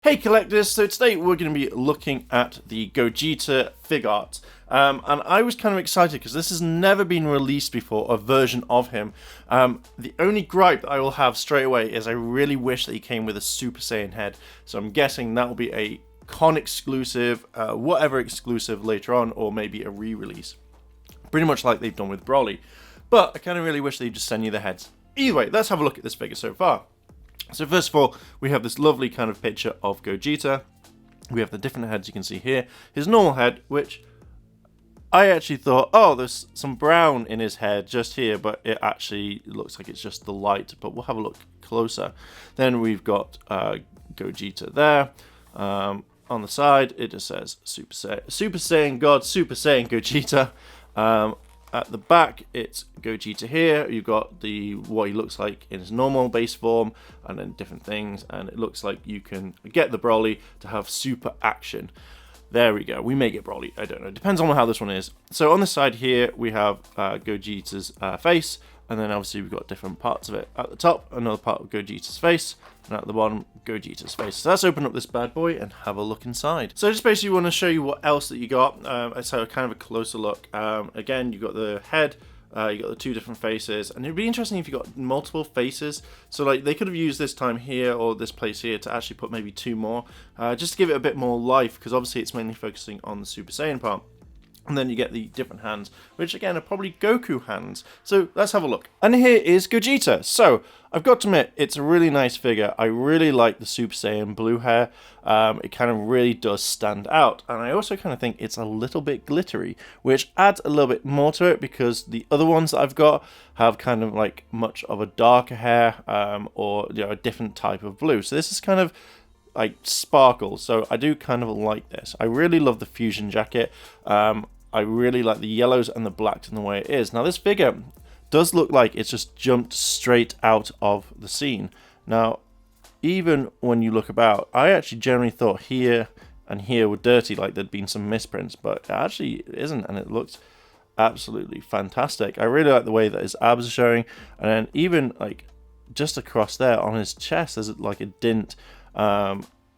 Hey collectors, so today we're going to be looking at the Gogeta Figuarts. And I was kind of excited because this has never been released before, a version of him. The only gripe that I will have straight away is I really wish that he came with a Super Saiyan head. So I'm guessing that will be a con exclusive, whatever exclusive later on, or maybe a re-release. Pretty much like they've done with Broly. But I kind of really wish they'd just send you the heads. Either way, let's have a look at this figure so far. So first of all, we have this lovely kind of picture of Gogeta. We have the different heads you can see here. His normal head, which I actually thought, oh, there's some brown in his head just here, but it actually looks like it's just the light, but we'll have a look closer. Then we've got Gogeta there. On the side, it just says Super Saiyan God, Super Saiyan Gogeta. At the back, it's Gogeta here. You've got what he looks like in his normal base form, and then different things. And it looks like you can get the Broly to have super action. There we go. We may get Broly. I don't know. Depends on how this one is. So on the side here, we have Gogeta's face. And then obviously we've got different parts of it. At the top, another part of Gogeta's face. And at the bottom, Gogeta's face. So let's open up this bad boy and have a look inside. So I just basically want to show you what else that you got. So kind of a closer look. Again, you've got the head. You got the two different faces. And it'd be interesting if you got multiple faces. So like they could have used this time here or this place here to actually put maybe two more. Just to give it a bit more life. Because obviously it's mainly focusing on the Super Saiyan part. And then you get the different hands, which again are probably Goku hands. So let's have a look. And here is Gogeta. So I've got to admit, it's a really nice figure. I really like the Super Saiyan Blue Hair. It kind of really does stand out. And I also kind of think it's a little bit glittery, which adds a little bit more to it because the other ones that I've got have kind of like much of a darker hair or a different type of blue. So this is kind of like sparkle, so I do kind of like this. I really love the fusion jacket. I really like the yellows and the blacks in the way it is. Now this figure does look like it's just jumped straight out of the scene. Now even when you look about, I actually generally thought here and here were dirty, like there'd been some misprints, but it actually isn't, and it looks absolutely fantastic. I really like the way that his abs are showing, and then even like just across there on his chest there's like a dint.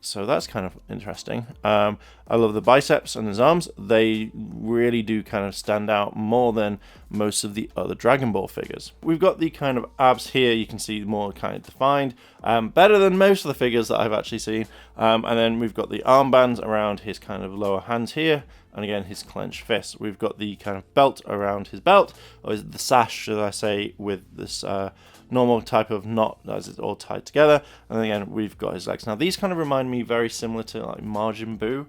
So that's kind of interesting. I love the biceps and his arms. They really do kind of stand out more than most of the other Dragon Ball figures. We've got the kind of abs here. You can see more kind of defined. Better than most of the figures that I've actually seen. And then we've got the armbands around his kind of lower hands here. And again, his clenched fists. We've got the kind of belt around his belt, or is it the sash, should I say, with this normal type of knot as it's all tied together. And then again, we've got his legs. Now, these kind of remind me very similar to like Majin Buu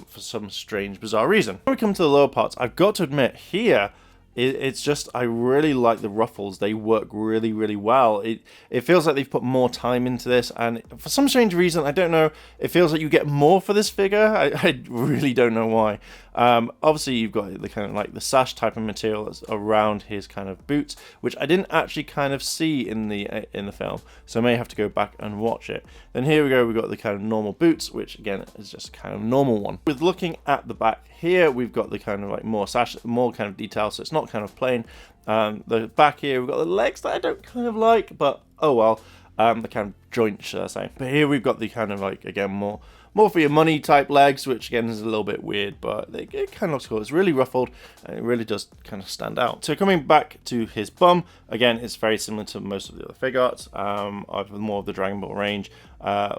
for some strange, bizarre reason. When we come to the lower parts, I've got to admit here, it's just, I really like the ruffles. They work really, really well. It feels like they've put more time into this, and for some strange reason, I don't know, it feels like you get more for this figure. I really don't know why. Obviously, you've got the kind of like the sash type of material that's around his kind of boots, which I didn't actually kind of see in the film, so I may have to go back and watch it. Then here we go, we've got the kind of normal boots, which again is just kind of normal one. With looking at the back here, we've got the kind of like more sash, more kind of detail, so it's not kind of plain. The back here, we've got the legs that I don't kind of like, but oh well. The kind of joint, should I say. But here we've got the kind of like, again, more for your money type legs, which again is a little bit weird, but it kind of looks cool. It's really ruffled, and it really does kind of stand out. So coming back to his bum, again, it's very similar to most of the other Figuarts, of more of the Dragon Ball range,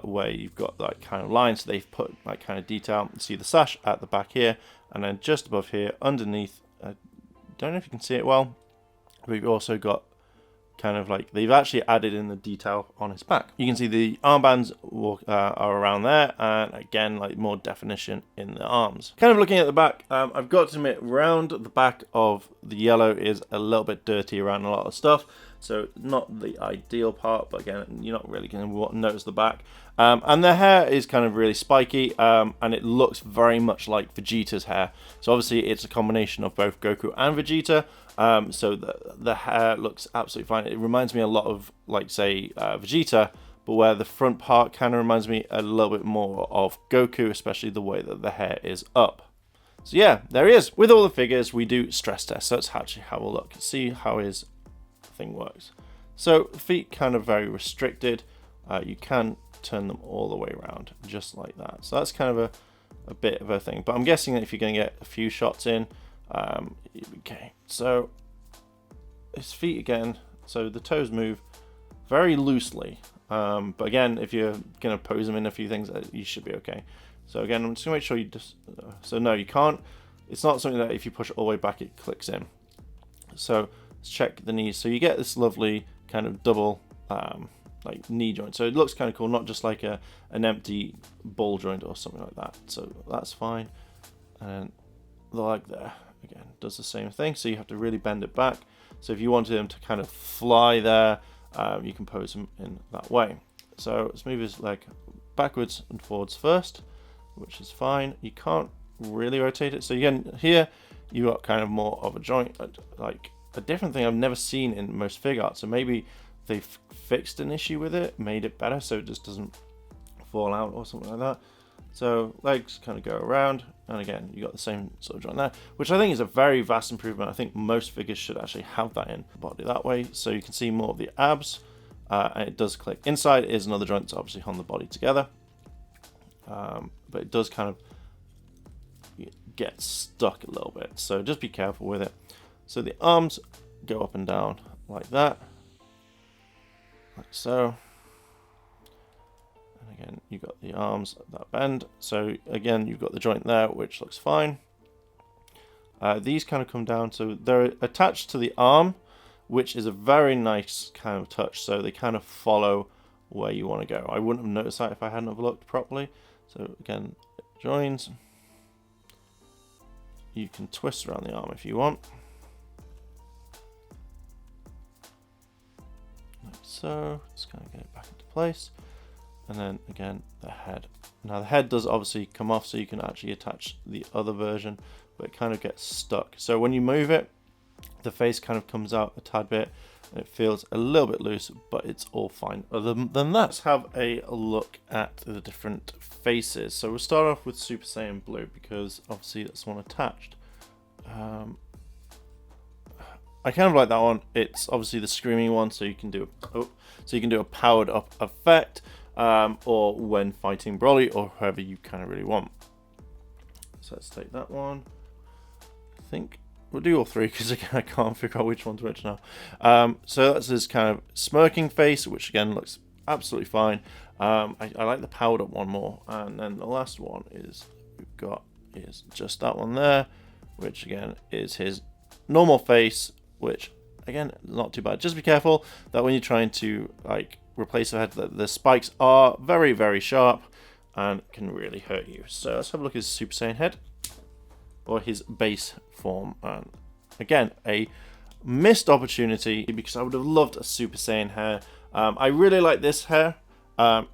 where you've got like kind of lines, so they've put like kind of detail. You see the sash at the back here, and then just above here, underneath, I don't know if you can see it well, we've also got kind of like, they've actually added in the detail on his back. You can see the armbands are around there, and again, like more definition in the arms. Kind of looking at the back, I've got to admit, round the back of the yellow is a little bit dirty around a lot of stuff, so not the ideal part, but again, you're not really going to notice the back. And the hair is kind of really spiky, and it looks very much like Vegeta's hair. So obviously it's a combination of both Goku and Vegeta, so the hair looks absolutely fine. It reminds me a lot of, like, say, Vegeta, but where the front part kind of reminds me a little bit more of Goku, especially the way that the hair is up. So yeah, there he is. With all the figures, we do stress tests, so let's actually have a look, see how his thing works. So feet kind of very restricted. You can turn them all the way around, just like that. So that's kind of a bit of a thing, but I'm guessing that if you're going to get a few shots in, okay. So his feet again, so the toes move very loosely, but again, if you're going to pose them in a few things, you should be okay. So again, I'm just going to make sure you just, so no, you can't, it's not something that if you push it all the way back, it clicks in. So let's check the knees. So you get this lovely kind of double like knee joint. So it looks kind of cool, not just like an empty ball joint or something like that. So that's fine. And the leg there, again, does the same thing. So you have to really bend it back. So if you wanted him to kind of fly there, you can pose him in that way. So let's move his leg backwards and forwards first, which is fine. You can't really rotate it. So again, here you got kind of more of a joint, like a different thing I've never seen in most Figuarts. So maybe they've fixed an issue with it, made it better so it just doesn't fall out or something like that. So legs kind of go around, and again, you got the same sort of joint there, which I think is a very vast improvement. I think most figures should actually have that in the body that way, so you can see more of the abs, and it does click. Inside is another joint that's obviously on the body together, but it does kind of get stuck a little bit, so just be careful with it. So the arms go up and down like that, like so. And again, you've got the arms that bend. So again, you've got the joint there, which looks fine. These kind of come down, so they're attached to the arm, which is a very nice kind of touch. So they kind of follow where you want to go. I wouldn't have noticed that if I hadn't have looked properly. So again, it joins. You can twist around the arm if you want. Like so, just kind of get it back into place. And then again, the head. Now the head does obviously come off, so you can actually attach the other version, but it kind of gets stuck. So when you move it, the face kind of comes out a tad bit, and it feels a little bit loose, but it's all fine. Other than that, let's have a look at the different faces. So we'll start off with Super Saiyan Blue, because obviously that's one attached. I kind of like that one. It's obviously the screaming one, so you can do a powered up effect, or when fighting Broly, or whoever you kind of really want. So let's take that one. I think we'll do all three, because again I can't figure out which one's which now. So that's his kind of smirking face, which again looks absolutely fine. I like the powered up one more, and then the last one is just that one there, which again is his normal face, which again not too bad. Just be careful that when you're trying to like replace the head, the spikes are very, very sharp and can really hurt you. So let's have a look at his Super Saiyan head, or his base form. And again, a missed opportunity, because I would have loved a Super Saiyan hair. I really like this hair.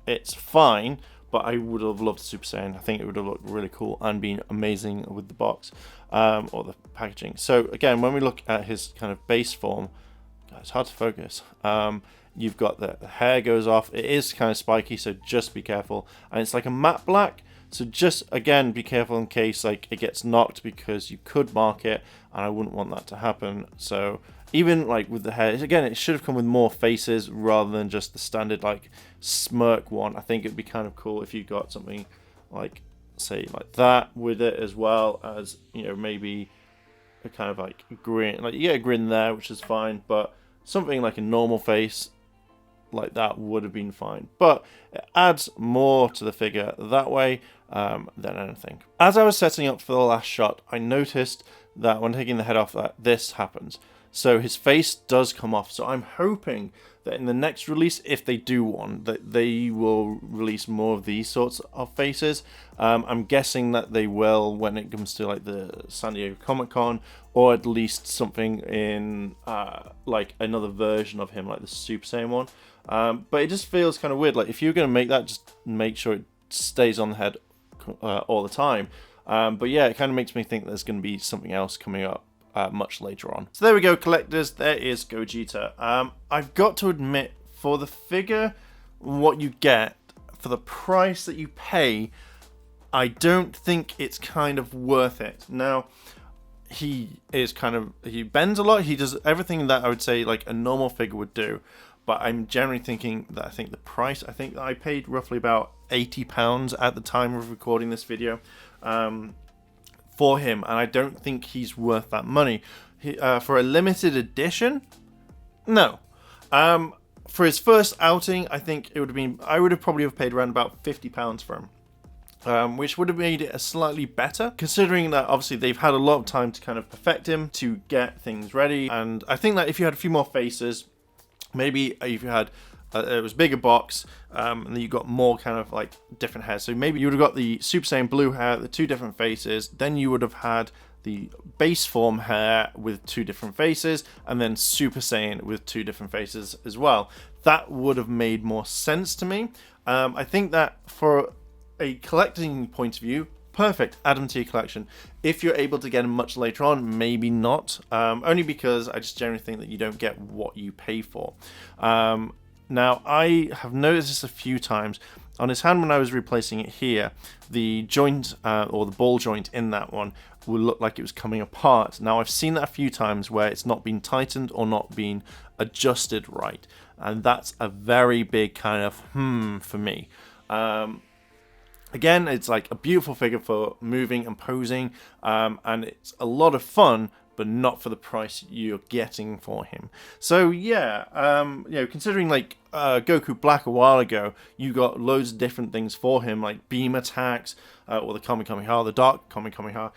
It's fine, but I would have loved Super Saiyan. I think it would have looked really cool and been amazing with the box, or the packaging. So again, when we look at his kind of base form, it's hard to focus. You've got the hair goes off. It is kind of spiky, so just be careful. And it's like a matte black, so just again be careful in case like it gets knocked, because you could mark it, and I wouldn't want that to happen. So even like with the hair, again, it should have come with more faces rather than just the standard like smirk one. I think it'd be kind of cool if you got something like, say, like that with it, as well as, you know, maybe a kind of like grin. Like you get a grin there, which is fine, but something like a normal face like that would have been fine. But it adds more to the figure that way than anything. As I was setting up for the last shot, I noticed that when taking the head off, that this happens. So his face does come off. So I'm hoping that in the next release, if they do one, that they will release more of these sorts of faces. I'm guessing that they will when it comes to like the San Diego Comic-Con, or at least something in like another version of him, like the Super Saiyan one. But it just feels kind of weird. Like if you're going to make that, just make sure it stays on the head all the time. But yeah, it kind of makes me think there's going to be something else coming up much later on. So there we go, collectors. There is Gogeta. I've got to admit, for the figure, what you get for the price that you pay, I don't think it's kind of worth it. Now, he bends a lot. He does everything that I would say like a normal figure would do. but I'm generally thinking that I think the price, I think that I paid roughly about £80 at the time of recording this video for him, and I don't think he's worth that money. For a limited edition, no. For his first outing, I think it would have been, I would have probably have paid around about £50 for him. Which would have made it a slightly better, considering that obviously they've had a lot of time to kind of perfect him, to get things ready. And I think that if you had a few more faces, maybe if you had it was bigger box, and then you got more kind of like different hairs. So maybe you would have got the Super Saiyan Blue hair, the 2 different faces, then you would have had the base form hair with 2 different faces, and then Super Saiyan with 2 different faces as well. That would have made more sense to me. I think that for a collecting point of view, perfect, add them to your collection. If you're able to get them much later on, maybe not. Only because I just generally think that you don't get what you pay for. Now, I have noticed this a few times. On his hand when I was replacing it here, the joint or the ball joint in that one will look like it was coming apart. Now, I've seen that a few times where it's not been tightened or not been adjusted right. And that's a very big kind of for me. Again, it's like a beautiful figure for moving and posing, and it's a lot of fun, but not for the price you're getting for him. So yeah, you know, considering like Goku Black a while ago, you got loads of different things for him, like beam attacks, or the Kamehameha, the dark Kamehameha.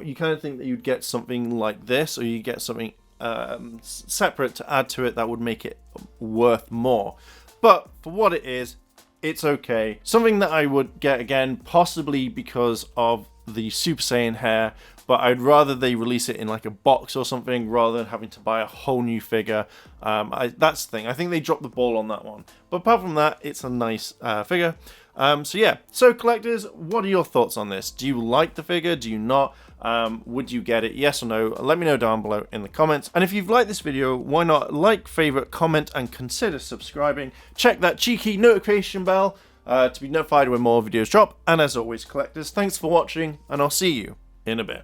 You kind of think that you'd get something like this, or you get something separate to add to it that would make it worth more. But for what it is, it's okay. Something that I would get again, possibly because of the Super Saiyan hair, but I'd rather they release it in like a box or something rather than having to buy a whole new figure. That's the thing. I think they dropped the ball on that one. But apart from that, it's a nice figure. So yeah, so collectors, what are your thoughts on this? Do you like the figure? Do you not? Would you get it? Yes or no? Let me know down below in the comments. And if you've liked this video, why not like, favorite, comment, and consider subscribing. Check that cheeky notification bell to be notified when more videos drop. And as always, collectors, thanks for watching, and I'll see you in a bit.